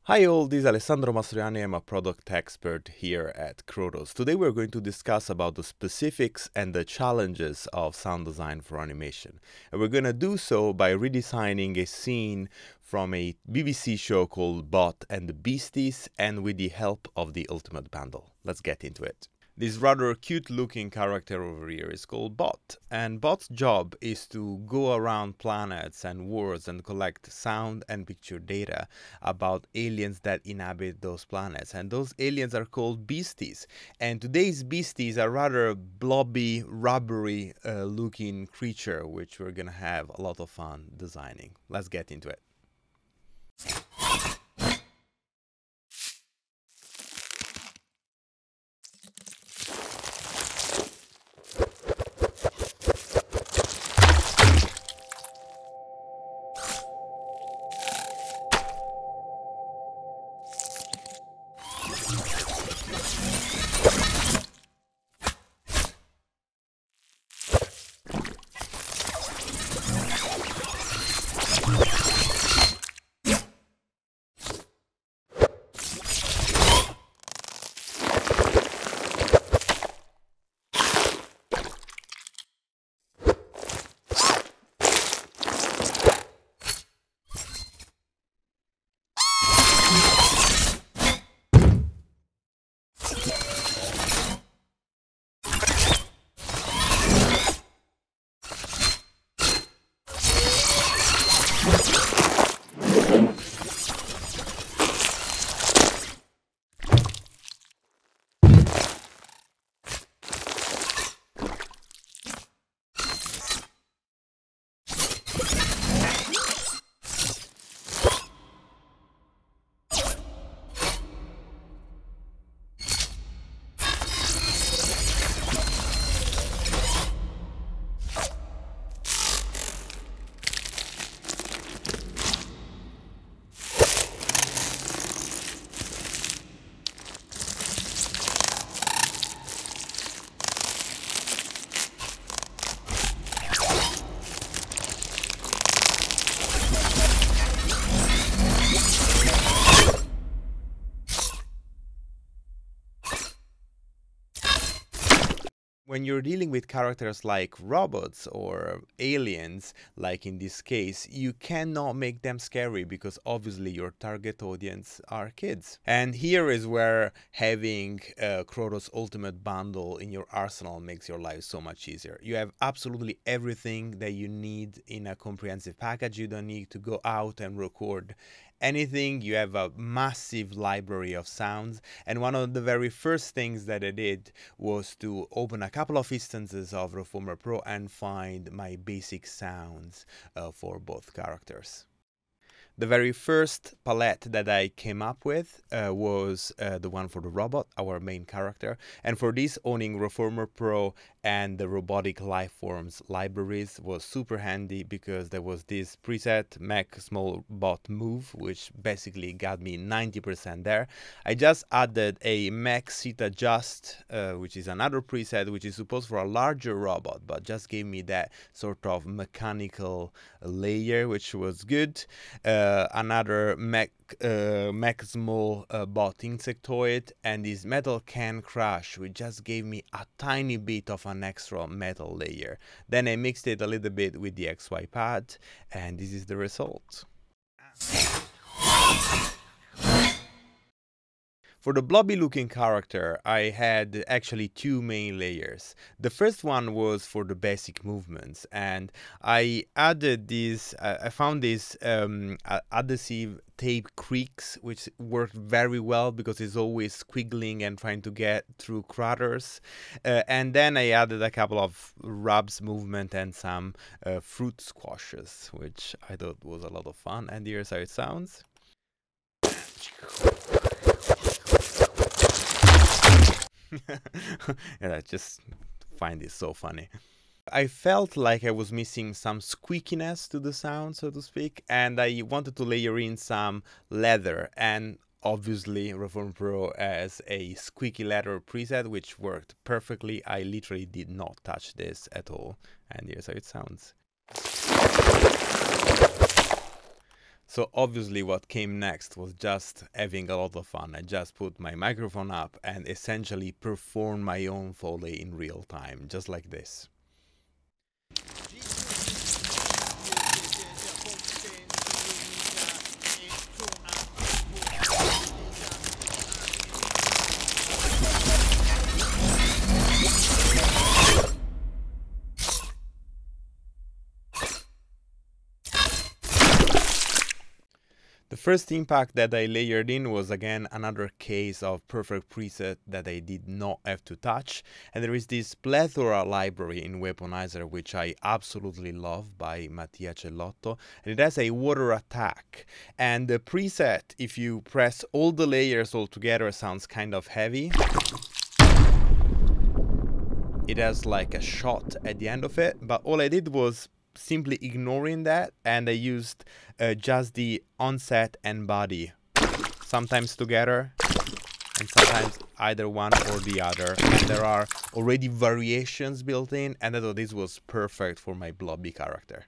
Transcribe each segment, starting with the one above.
Hi all, this is Alessandro Mastroianni. I'm a product expert here at Krotos. Today we're going to discuss about the specifics and the challenges of sound design for animation. And we're going to do so by redesigning a scene from a BBC show called B.O.T and the Beasties, and with the help of the Ultimate Bundle. Let's get into it. This rather cute looking character over here is called B.O.T, and B.O.T's job is to go around planets and worlds and collect sound and picture data about aliens that inhabit those planets, and those aliens are called beasties. And today's beasties are rather blobby, rubbery looking creature, which we're gonna have a lot of fun designing. Let's get into it. When you're dealing with characters like robots or aliens, like in this case, you cannot make them scary because obviously your target audience are kids. And here is where having Krotos Ultimate Bundle in your arsenal makes your life so much easier. You have absolutely everything that you need in a comprehensive package. You don't need to go out and record anything. You have a massive library of sounds, and one of the very first things that I did was to open a couple of instances of Reformer Pro and find my basic sounds for both characters. The very first palette that I came up with was the one for the robot, our main character. And for this, owning Reformer Pro and the robotic lifeforms libraries was super handy because there was this preset Mech Small Bot Move, which basically got me 90% there. I just added a Mech Seat Adjust, which is another preset, which is supposed for a larger robot, but just gave me that sort of mechanical layer, which was good. Another Mech Small Bot Insectoid, and this Metal Can Crush, which just gave me a tiny bit of an extra metal layer. Then I mixed it a little bit with the XY pad, and this is the result. For the blobby looking character, I had actually two main layers. The first one was for the basic movements, and I added this, I found this adhesive tape creaks, which worked very well because it's always squiggling and trying to get through craters. And then I added a couple of rubs movement and some fruit squashes, which I thought was a lot of fun. And here's how it sounds. And I just find it so funny. I felt like I was missing some squeakiness to the sound, so to speak, and I wanted to layer in some leather, and obviously Reform Pro has a squeaky leather preset which worked perfectly. I literally did not touch this at all, and here's how it sounds. So obviously what came next was just having a lot of fun. I just put my microphone up and essentially perform my own Foley in real time, just like this. The first impact that I layered in was again another case of perfect preset that I did not have to touch, and there is this plethora library in Weaponizer which I absolutely love by Mattia Cellotto, and it has a water attack, and the preset, if you press all the layers all together, sounds kind of heavy. It has like a shot at the end of it, but all I did was simply ignoring that, and I used just the onset and body, sometimes together and sometimes either one or the other, and there are already variations built in, and I thought this was perfect for my blobby character.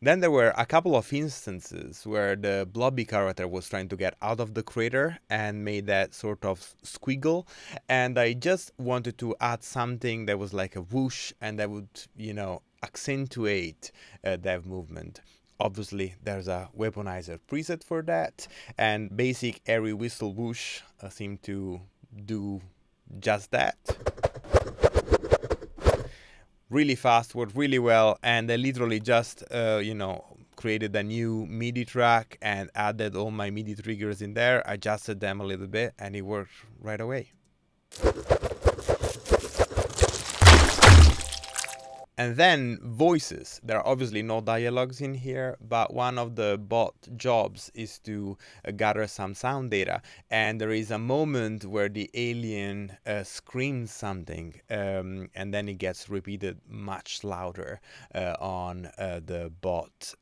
Then there were a couple of instances where the blobby character was trying to get out of the crater and made that sort of squiggle, and I just wanted to add something that was like a whoosh and that would, you know, accentuate that movement. Obviously there's a Weaponizer preset for that, and basic airy whistle whoosh seem to do just that. Really fast, worked really well, and I literally just you know, created a new MIDI track and added all my MIDI triggers in there, adjusted them a little bit, and it worked right away. And then voices. There are obviously no dialogues in here, but one of the bot jobs is to gather some sound data. And there is a moment where the alien screams something, and then it gets repeated much louder on the bot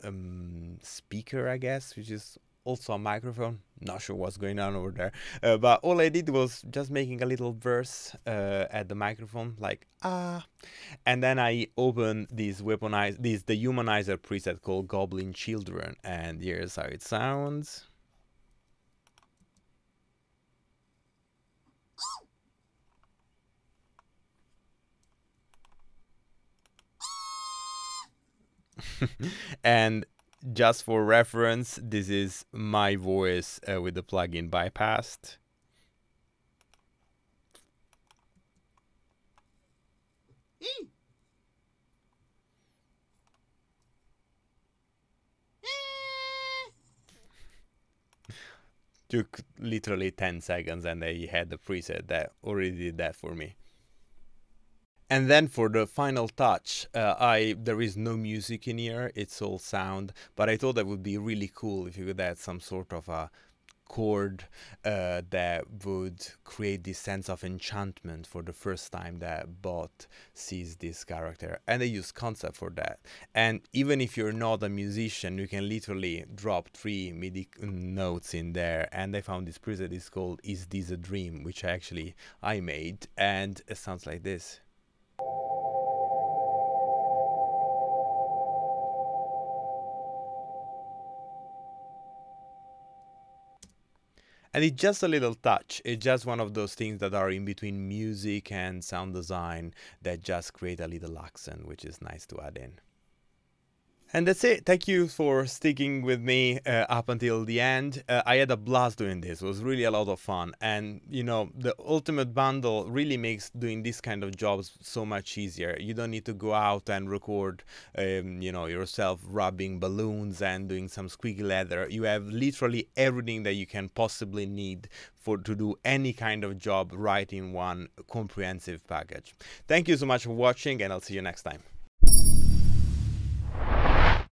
speaker, I guess, which is also a microphone. Not sure what's going on over there, but all I did was just making a little verse at the microphone, like ah, and then I opened the humanizer preset called Goblin Children, and here's how it sounds. And just for reference, this is my voice with the plugin bypassed. Took literally 10 seconds and I had the preset that already did that for me. And then for the final touch, there is no music in here, it's all sound, but I thought that would be really cool if you could add some sort of a chord that would create this sense of enchantment for the first time that bot sees this character, and I use concept for that. And even if you're not a musician, you can literally drop 3 MIDI notes in there, and I found this preset is called Is This a Dream, which I made, and it sounds like this. And it's just a little touch. It's just one of those things that are in between music and sound design that just create a little accent, which is nice to add in. And that's it. Thank you for sticking with me up until the end. I had a blast doing this. It was really a lot of fun. And, you know, the Ultimate Bundle really makes doing this kind of jobs so much easier. You don't need to go out and record, you know, yourself rubbing balloons and doing some squeaky leather. You have literally everything that you can possibly need to do any kind of job right in one comprehensive package. Thank you so much for watching, and I'll see you next time.